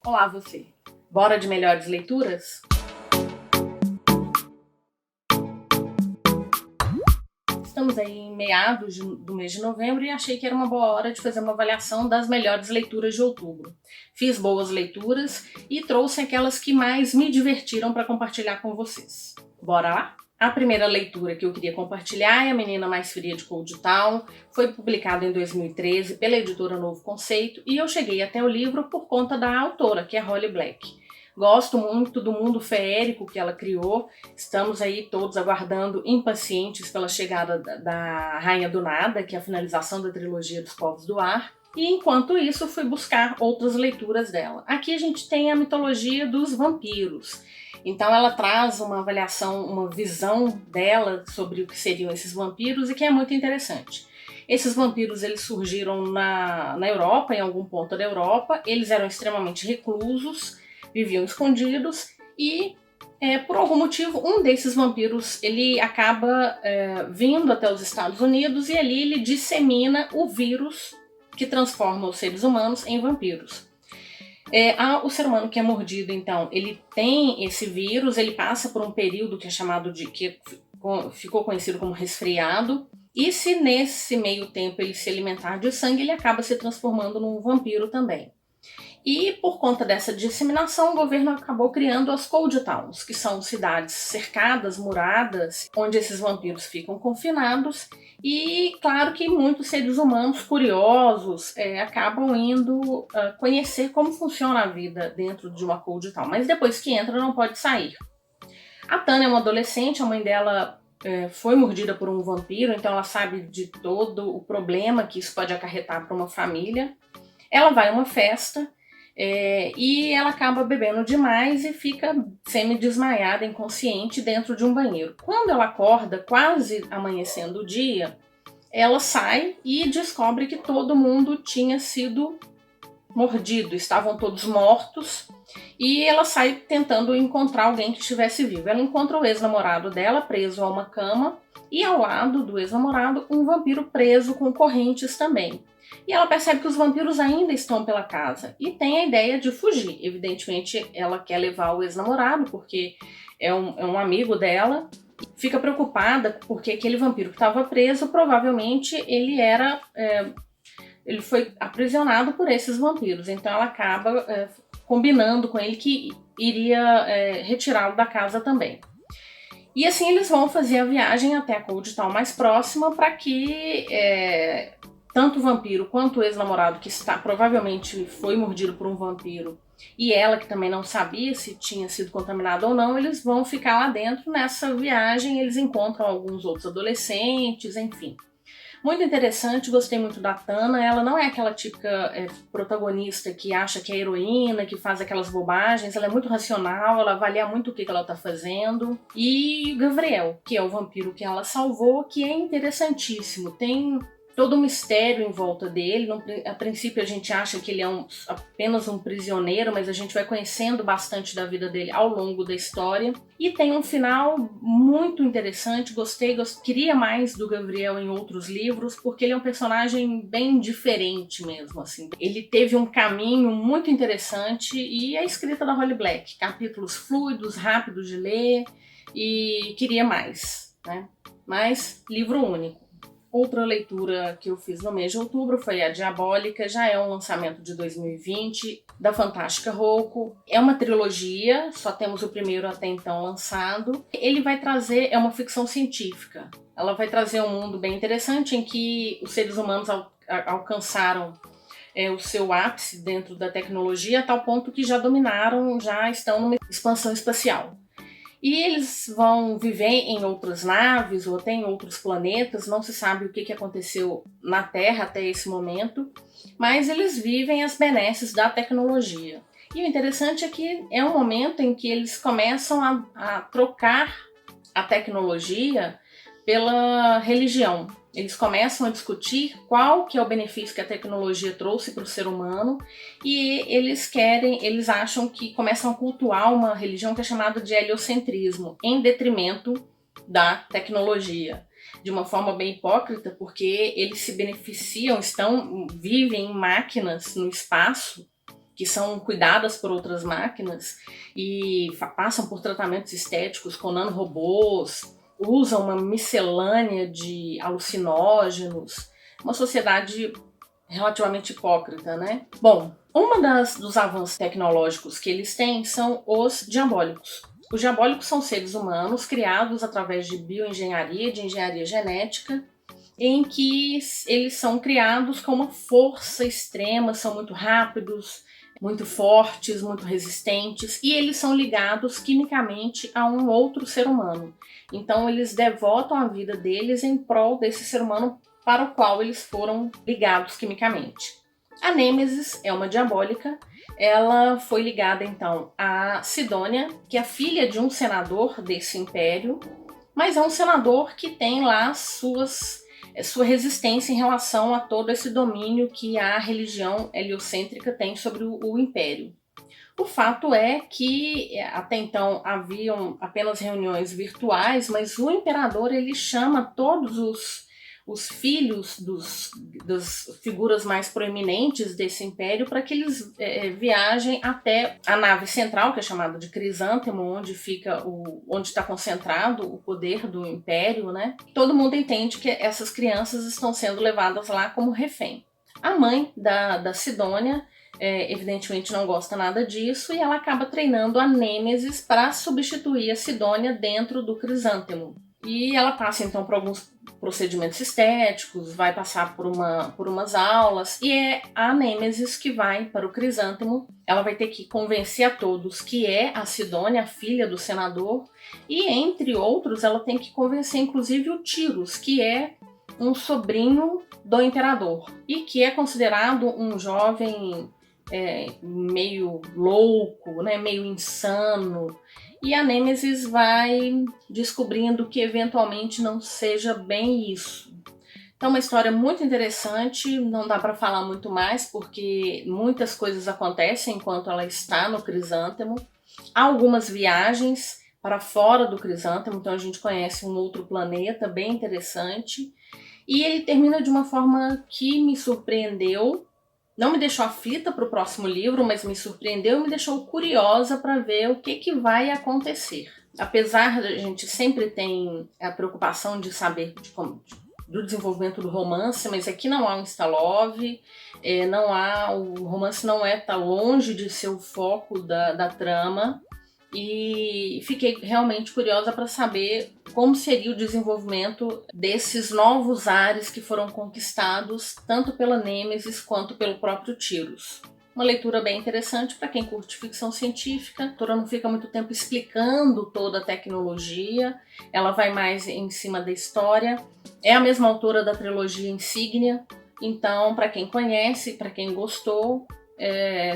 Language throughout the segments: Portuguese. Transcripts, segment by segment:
Olá você! Bora de melhores leituras? Estamos aí em meados do mês de novembro e achei que era uma boa hora de fazer uma avaliação das melhores leituras de outubro. Fiz boas leituras e trouxe aquelas que mais me divertiram para compartilhar com vocês. Bora lá? A primeira leitura que eu queria compartilhar é A Menina Mais Fria de Cold Town. Foi publicado em 2013 pela editora Novo Conceito e eu cheguei até o livro por conta da autora, que é Holly Black. Gosto muito do mundo feérico que ela criou. Estamos aí todos aguardando impacientes pela chegada da Rainha do Nada, que é a finalização da trilogia dos Povos do Ar. E enquanto isso, fui buscar outras leituras dela. Aqui a gente tem a mitologia dos vampiros. Então ela traz uma avaliação, uma visão dela sobre o que seriam esses vampiros e que é muito interessante. Esses vampiros eles surgiram na Europa, em algum ponto da Europa. Eles eram extremamente reclusos, viviam escondidos e por algum motivo um desses vampiros ele acaba vindo até os Estados Unidos e ali ele dissemina o vírus que transforma os seres humanos em vampiros. O ser humano que é mordido, então, ele tem esse vírus, ele passa por um período que é chamado de, que ficou conhecido como resfriado, e se nesse meio tempo ele se alimentar de sangue, ele acaba se transformando num vampiro também. E por conta dessa disseminação, o governo acabou criando as Cold Towns, que são cidades cercadas, muradas, onde esses vampiros ficam confinados. E claro que muitos seres humanos curiosos acabam indo conhecer como funciona a vida dentro de uma Cold Town. Mas depois que entra, não pode sair. A Tana é uma adolescente, a mãe dela foi mordida por um vampiro, então ela sabe de todo o problema que isso pode acarretar para uma família. Ela vai a uma festa e ela acaba bebendo demais e fica semi-desmaiada, inconsciente, dentro de um banheiro. Quando ela acorda, quase amanhecendo o dia, ela sai e descobre que todo mundo tinha sido mordido, estavam todos mortos, e ela sai tentando encontrar alguém que estivesse vivo. Ela encontra o ex-namorado dela preso a uma cama e ao lado do ex-namorado um vampiro preso com correntes também. E ela percebe que os vampiros ainda estão pela casa e tem a ideia de fugir. Evidentemente, ela quer levar o ex-namorado porque é um amigo dela. Fica preocupada porque aquele vampiro que estava preso, provavelmente ele foi aprisionado por esses vampiros. Então ela acaba combinando com ele que iria retirá-lo da casa também. E assim eles vão fazer a viagem até a Cold Town mais próxima para que tanto o vampiro quanto o ex-namorado, que provavelmente foi mordido por um vampiro, e ela, que também não sabia se tinha sido contaminada ou não, eles vão ficar lá dentro nessa viagem. Eles encontram alguns outros adolescentes, enfim. Muito interessante, gostei muito da Tana. Ela não é aquela típica protagonista que acha que é heroína, que faz aquelas bobagens. Ela é muito racional, ela avalia muito o que ela tá fazendo. E o Gavriel, que é o vampiro que ela salvou, que é interessantíssimo. Tem todo um mistério em volta dele. A princípio a gente acha que ele é apenas um prisioneiro, mas a gente vai conhecendo bastante da vida dele ao longo da história. E tem um final muito interessante, gostei, queria mais do Gavriel em outros livros, porque ele é um personagem bem diferente mesmo, assim. Ele teve um caminho muito interessante e a escrita da Holly Black, capítulos fluidos, rápidos de ler, e queria mais, né? Mas livro único. Outra leitura que eu fiz no mês de outubro foi A Diabólica, já é um lançamento de 2020, da Fantástica Rocco. É uma trilogia, só temos o primeiro até então lançado. Ele vai trazer, é uma ficção científica. Ela vai trazer um mundo bem interessante em que os seres humanos alcançaram o seu ápice dentro da tecnologia, a tal ponto que já dominaram, já estão numa expansão espacial. E eles vão viver em outras naves ou até em outros planetas, não se sabe o que aconteceu na Terra até esse momento, mas eles vivem as benesses da tecnologia. E o interessante é que é um momento em que eles começam a trocar a tecnologia pela religião. Eles começam a discutir qual que é o benefício que a tecnologia trouxe para o ser humano e eles acham que começam a cultuar uma religião que é chamada de heliocentrismo, em detrimento da tecnologia. De uma forma bem hipócrita, porque eles se beneficiam, vivem em máquinas no espaço que são cuidadas por outras máquinas e passam por tratamentos estéticos com nanorobôs, usam uma miscelânea de alucinógenos, uma sociedade relativamente hipócrita, né? Bom, dos avanços tecnológicos que eles têm são os diabólicos. Os diabólicos são seres humanos criados através de bioengenharia, de engenharia genética, em que eles são criados com uma força extrema, são muito rápidos, muito fortes, muito resistentes, e eles são ligados quimicamente a um outro ser humano. Então eles devotam a vida deles em prol desse ser humano para o qual eles foram ligados quimicamente. A Nêmesis é uma diabólica. Ela foi ligada então a Sidônia, que é filha de um senador desse império, mas é um senador que tem lá sua resistência em relação a todo esse domínio que a religião heliocêntrica tem sobre o império. O fato é que até então haviam apenas reuniões virtuais, mas o imperador ele chama todos os filhos das figuras mais proeminentes desse império para que eles viajem até a nave central, que é chamada de Crisântemo, onde está concentrado o poder do império, né? Todo mundo entende que essas crianças estão sendo levadas lá como refém. A mãe da Sidônia evidentemente não gosta nada disso e ela acaba treinando a Nêmesis para substituir a Sidônia dentro do Crisântemo. E ela passa então por alguns procedimentos estéticos, vai passar por umas aulas, e é a Nêmesis que vai para o Crisântemo. Ela vai ter que convencer a todos que é a Sidônia, a filha do senador, e entre outros ela tem que convencer inclusive o Tiros, que é um sobrinho do imperador, e que é considerado um jovem meio louco, né, meio insano. E a Nêmesis vai descobrindo que eventualmente não seja bem isso. Então, uma história muito interessante, não dá para falar muito mais, porque muitas coisas acontecem enquanto ela está no Crisântemo. Há algumas viagens para fora do Crisântemo, então a gente conhece um outro planeta bem interessante. E ele termina de uma forma que me surpreendeu. Não me deixou aflita para o próximo livro, mas me surpreendeu e me deixou curiosa para ver o que vai acontecer. Apesar de a gente sempre tem a preocupação de saber do desenvolvimento do romance, mas aqui não há um Stalov, o romance não tá longe de ser o foco da trama, e fiquei realmente curiosa para saber como seria o desenvolvimento desses novos ares que foram conquistados tanto pela Nêmesis quanto pelo próprio Tiros. Uma leitura bem interessante para quem curte ficção científica. A autora não fica muito tempo explicando toda a tecnologia, ela vai mais em cima da história. É a mesma autora da trilogia Insígnia, então para quem conhece, para quem gostou,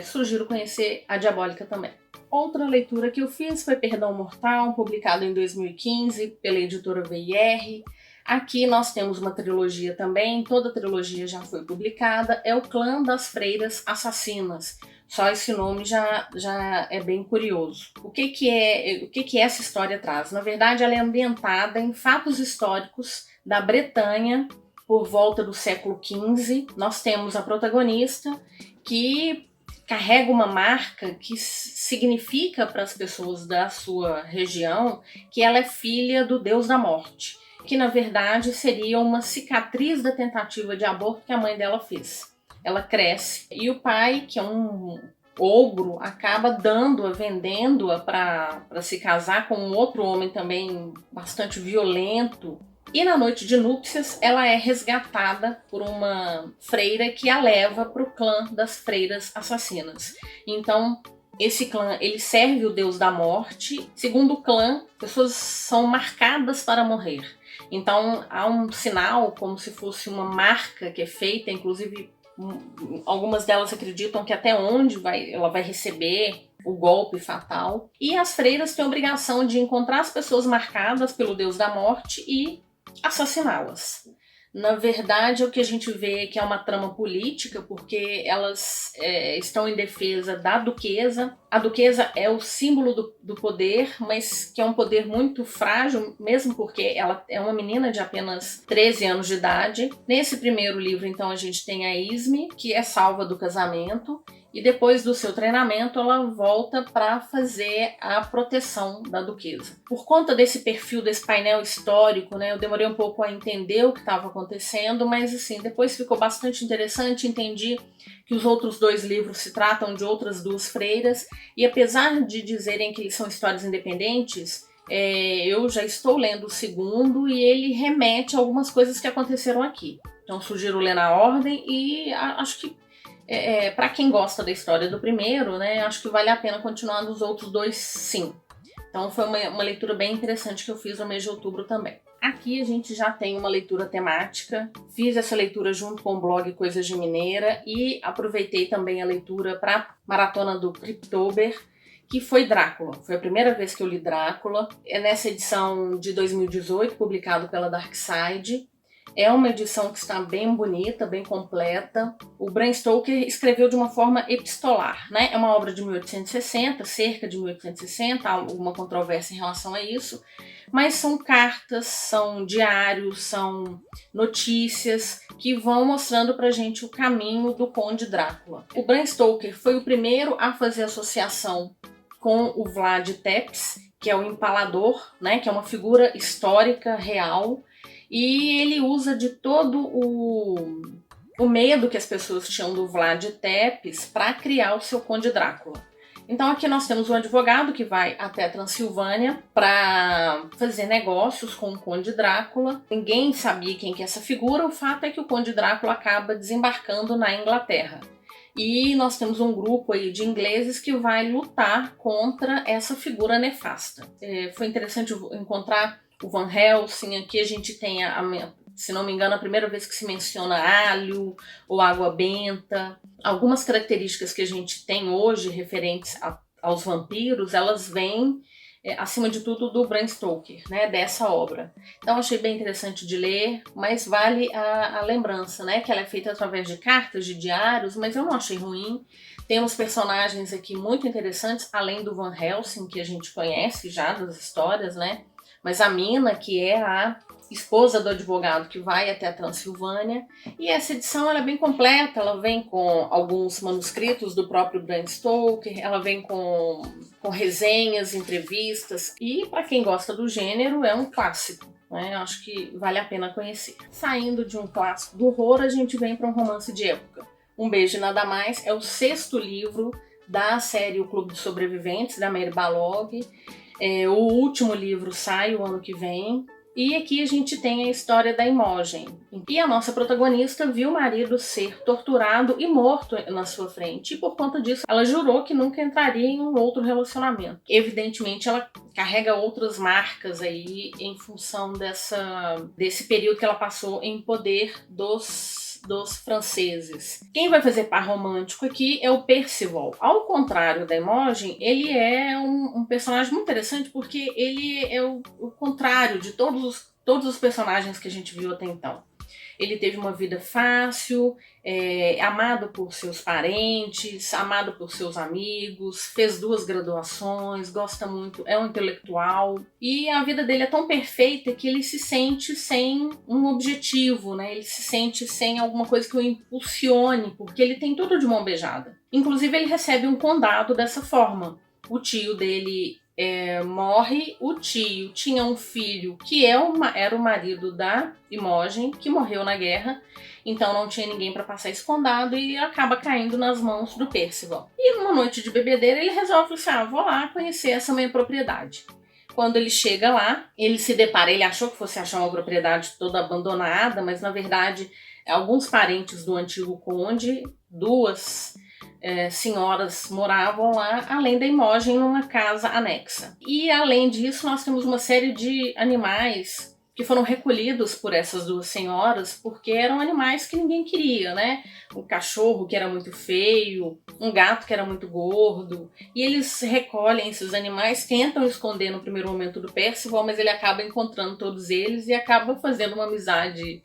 sugiro conhecer a Diabólica também. Outra leitura que eu fiz foi Perdão Mortal, publicado em 2015 pela editora VIR. Aqui nós temos uma trilogia também, toda a trilogia já foi publicada, é o Clã das Freiras Assassinas. Só esse nome já é bem curioso. O que essa história traz? Na verdade, ela é ambientada em fatos históricos da Bretanha por volta do século XV. Nós temos a protagonista que carrega uma marca que significa para as pessoas da sua região que ela é filha do deus da morte, que na verdade seria uma cicatriz da tentativa de aborto que a mãe dela fez. Ela cresce e o pai, que é um ogro, acaba vendendo-a para se casar com um outro homem também bastante violento. E na noite de núpcias, ela é resgatada por uma freira que a leva para o clã das freiras assassinas. Então, esse clã, ele serve o deus da morte. Segundo o clã, pessoas são marcadas para morrer. Então, há um sinal, como se fosse uma marca que é feita, inclusive algumas delas acreditam que até onde ela vai receber o golpe fatal. E as freiras têm a obrigação de encontrar as pessoas marcadas pelo deus da morte e assassiná-las. Na verdade, o que a gente vê é que é uma trama política, porque elas estão em defesa da duquesa. A duquesa é o símbolo do poder, mas que é um poder muito frágil, mesmo porque ela é uma menina de apenas 13 anos de idade. Nesse primeiro livro, então, a gente tem a Isme, que é salva do casamento, e depois do seu treinamento ela volta para fazer a proteção da duquesa. Por conta desse perfil, desse painel histórico, né, eu demorei um pouco a entender o que estava acontecendo, mas assim, depois ficou bastante interessante, entendi que os outros 2 livros se tratam de outras 2 freiras, e apesar de dizerem que eles são histórias independentes, eu já estou lendo o segundo e ele remete a algumas coisas que aconteceram aqui. Então sugiro ler na ordem e acho que para quem gosta da história do primeiro, né, acho que vale a pena continuar nos outros 2 sim. Então foi uma leitura bem interessante que eu fiz no mês de outubro também. Aqui a gente já tem uma leitura temática, fiz essa leitura junto com o blog Coisas de Mineira e aproveitei também a leitura para maratona do Cryptober, que foi Drácula. Foi a primeira vez que eu li Drácula. É nessa edição de 2018, publicado pela Darkside. É uma edição que está bem bonita, bem completa. O Bram Stoker escreveu de uma forma epistolar, né? É uma obra de 1860, cerca de 1860, há alguma controvérsia em relação a isso, mas são cartas, são diários, são notícias que vão mostrando pra gente o caminho do Conde Drácula. O Bram Stoker foi o primeiro a fazer associação com o Vlad Tepes, que é o empalador, né? Que é uma figura histórica real, e ele usa de todo o medo que as pessoas tinham do Vlad Tepes para criar o seu Conde Drácula. Então aqui nós temos um advogado que vai até a Transilvânia para fazer negócios com o Conde Drácula. Ninguém sabia quem que é essa figura, o fato é que o Conde Drácula acaba desembarcando na Inglaterra. E nós temos um grupo aí de ingleses que vai lutar contra essa figura nefasta. Foi interessante encontrar o Van Helsing. Aqui a gente tem, se não me engano, a primeira vez que se menciona alho ou água benta. Algumas características que a gente tem hoje referentes aos vampiros, elas vêm, acima de tudo, do Bram Stoker, né, dessa obra. Então achei bem interessante de ler, mas vale a lembrança, né, que ela é feita através de cartas, de diários, mas eu não achei ruim. Temos personagens aqui muito interessantes, além do Van Helsing, que a gente conhece já das histórias, né, mas a Mina, que é a esposa do advogado que vai até a Transilvânia. E essa edição ela é bem completa, ela vem com alguns manuscritos do próprio Bram Stoker, ela vem com resenhas, entrevistas, e para quem gosta do gênero é um clássico, né? Acho que vale a pena conhecer. Saindo de um clássico do horror, a gente vem para um romance de época. Um Beijo e Nada Mais é o 6º livro da série O Clube dos Sobreviventes, da Meir Balog. O último livro sai o ano que vem. E aqui a gente tem a história da Imogen. E a nossa protagonista viu o marido ser torturado e morto na sua frente. E por conta disso, ela jurou que nunca entraria em um outro relacionamento. Evidentemente, ela carrega outras marcas aí em função desse período que ela passou em poder dos franceses. Quem vai fazer par romântico aqui é o Percival. Ao contrário da Imogen, ele é um personagem muito interessante porque ele é o contrário de todos os personagens que a gente viu até então. Ele teve uma vida fácil, amado por seus parentes, amado por seus amigos, fez 2 graduações, gosta muito, é um intelectual. E a vida dele é tão perfeita que ele se sente sem um objetivo, né? Ele se sente sem alguma coisa que o impulsione, porque ele tem tudo de mão beijada. Inclusive ele recebe um condado dessa forma. O tio dele morre, o tio tinha um filho que era o marido da Imogen, que morreu na guerra, então não tinha ninguém para passar esse condado e acaba caindo nas mãos do Percival. E numa noite de bebedeira ele resolve vou lá conhecer essa minha propriedade. Quando ele chega lá, ele se depara, ele achou que fosse achar uma propriedade toda abandonada, mas na verdade alguns parentes do antigo conde, 2 senhoras moravam lá, além da Imogen, numa casa anexa. E além disso, nós temos uma série de animais que foram recolhidos por essas 2 senhoras, porque eram animais que ninguém queria, né? Um cachorro que era muito feio, um gato que era muito gordo, e eles recolhem esses animais, tentam esconder no primeiro momento do Percival, mas ele acaba encontrando todos eles e acaba fazendo uma amizade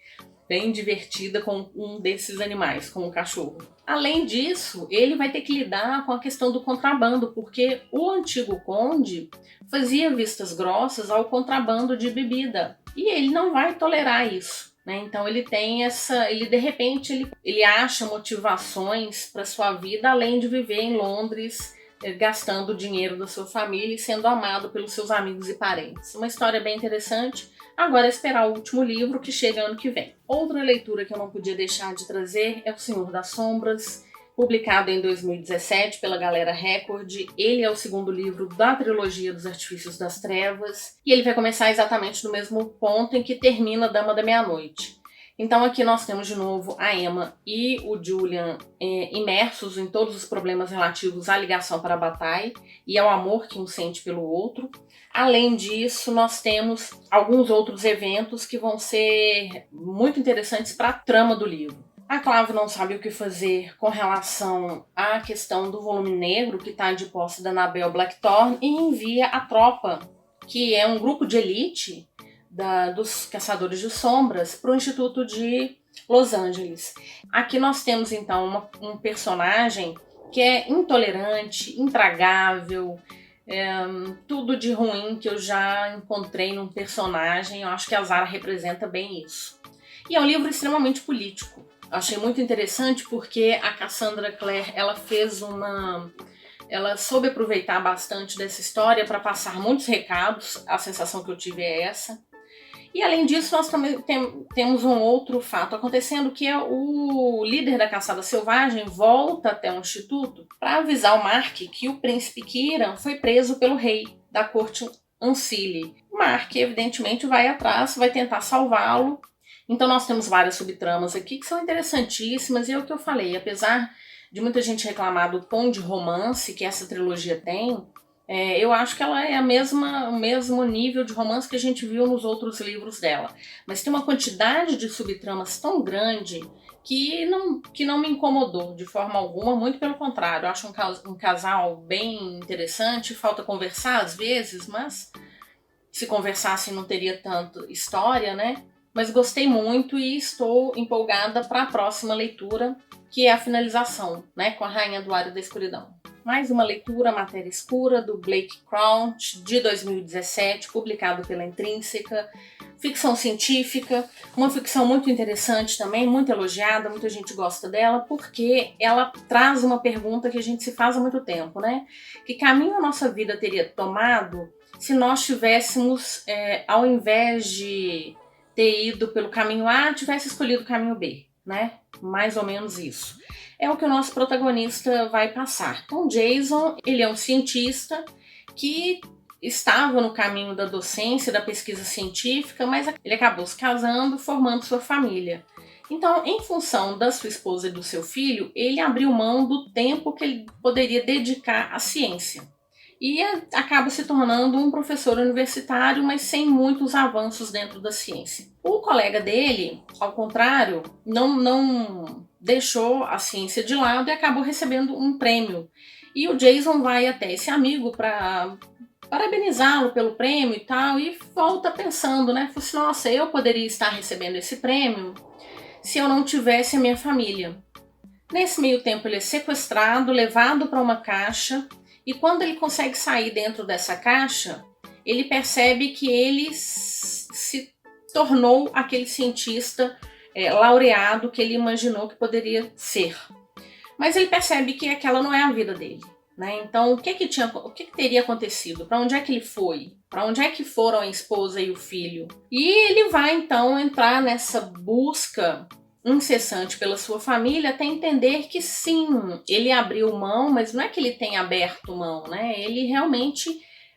bem divertida com um desses animais, com o cachorro. Além disso, ele vai ter que lidar com a questão do contrabando, porque o antigo conde fazia vistas grossas ao contrabando de bebida. E ele não vai tolerar isso. né? Então ele tem ele de repente ele acha motivações para sua vida além de viver em Londres, gastando o dinheiro da sua família e sendo amado pelos seus amigos e parentes. Uma história bem interessante. Agora é esperar o último livro, que chega ano que vem. Outra leitura que eu não podia deixar de trazer é O Senhor das Sombras, publicado em 2017 pela Galera Record. Ele é o segundo livro da trilogia dos Artifícios das Trevas e ele vai começar exatamente no mesmo ponto em que termina Dama da Meia-Noite. Então aqui nós temos de novo a Emma e o Julian imersos em todos os problemas relativos à ligação para a Bataille e ao amor que um sente pelo outro. Além disso, nós temos alguns outros eventos que vão ser muito interessantes para a trama do livro. A Clave não sabe o que fazer com relação à questão do volume negro que está de posse da Annabel Blackthorne e envia a tropa, que é um grupo de elite dos Caçadores de Sombras, para o Instituto de Los Angeles. Aqui nós temos então um personagem que é intolerante, intragável, tudo de ruim que eu já encontrei num personagem. Eu acho que a Zara representa bem isso. E é um livro extremamente político. Eu achei muito interessante porque a Cassandra Clare, ela soube aproveitar bastante dessa história para passar muitos recados. A sensação que eu tive é essa. E além disso, nós também temos um outro fato acontecendo, que é o líder da caçada selvagem volta até o instituto para avisar o Mark que o príncipe Kiran foi preso pelo rei da corte Ancile. O Mark, evidentemente, vai atrás, vai tentar salvá-lo. Então nós temos várias subtramas aqui que são interessantíssimas, e é o que eu falei, apesar de muita gente reclamar do tom de romance que essa trilogia tem, eu acho que ela é o mesmo nível de romance que a gente viu nos outros livros dela. Mas tem uma quantidade de subtramas tão grande que não me incomodou de forma alguma, muito pelo contrário. Eu acho um casal bem interessante, falta conversar às vezes, mas se conversasse não teria tanta história, né? Mas gostei muito e estou empolgada para a próxima leitura, que é a finalização, né, com a Rainha do Ar e da Escuridão. Mais uma leitura, Matéria Escura, do Blake Crouch, de 2017, publicado pela Intrínseca. Ficção científica, uma ficção muito interessante também, muito elogiada, muita gente gosta dela, porque ela traz uma pergunta que a gente se faz há muito tempo, né? Que caminho a nossa vida teria tomado se nós tivéssemos, ao invés de ter ido pelo caminho A, tivesse escolhido o caminho B, né? Mais ou menos isso. É o que o nosso protagonista vai passar. Então, Jason, ele é um cientista que estava no caminho da docência, da pesquisa científica, mas ele acabou se casando, formando sua família. Então, em função da sua esposa e do seu filho, ele abriu mão do tempo que ele poderia dedicar à ciência. E acaba se tornando um professor universitário, mas sem muitos avanços dentro da ciência. O colega dele, ao contrário, não deixou a ciência de lado e acabou recebendo um prêmio. E o Jason vai até esse amigo para parabenizá-lo pelo prêmio e tal, e volta pensando, né? Falei assim, nossa, eu poderia estar recebendo esse prêmio se eu não tivesse a minha família. Nesse meio tempo ele é sequestrado, levado para uma caixa, e quando ele consegue sair dentro dessa caixa, ele percebe que ele se tornou aquele cientista laureado que ele imaginou que poderia ser. Mas ele percebe que aquela não é a vida dele, né? Então, o que teria acontecido? Para onde é que ele foi? Para onde é que foram a esposa e o filho? E ele vai, então, entrar nessa busca incessante pela sua família até entender que sim, ele abriu mão, mas não é que ele tenha aberto mão, né? Ele realmente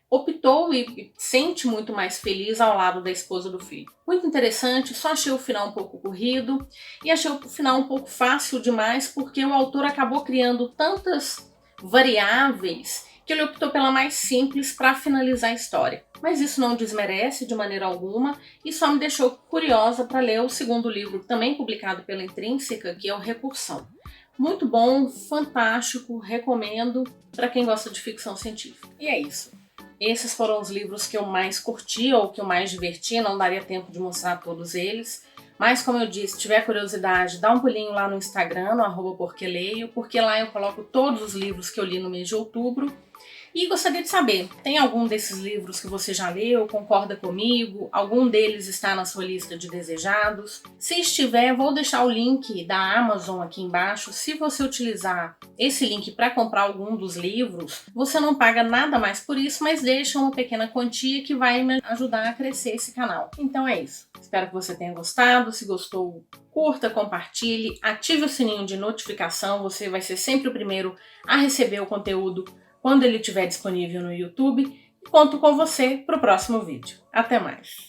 optou e sente muito mais feliz ao lado da esposa do filho. Muito interessante, só achei o final um pouco corrido e achei o final um pouco fácil demais, porque o autor acabou criando tantas variáveis que ele optou pela mais simples para finalizar a história. Mas isso não desmerece de maneira alguma e só me deixou curiosa para ler o segundo livro, também publicado pela Intrínseca, que é o Recursão. Muito bom, fantástico, recomendo para quem gosta de ficção científica. E é isso. Esses foram os livros que eu mais curti ou que eu mais diverti, não daria tempo de mostrar todos eles. Mas, como eu disse, se tiver curiosidade, dá um pulinho lá no Instagram, no @porqueleio, porque lá eu coloco todos os livros que eu li no mês de outubro. E gostaria de saber, tem algum desses livros que você já leu, concorda comigo? Algum deles está na sua lista de desejados? Se estiver, vou deixar o link da Amazon aqui embaixo. Se você utilizar esse link para comprar algum dos livros, você não paga nada mais por isso, mas deixa uma pequena quantia que vai me ajudar a crescer esse canal. Então é isso. Espero que você tenha gostado. Se gostou, curta, compartilhe, ative o sininho de notificação. Você vai ser sempre o primeiro a receber o conteúdo quando ele estiver disponível no YouTube, e conto com você para o próximo vídeo. Até mais!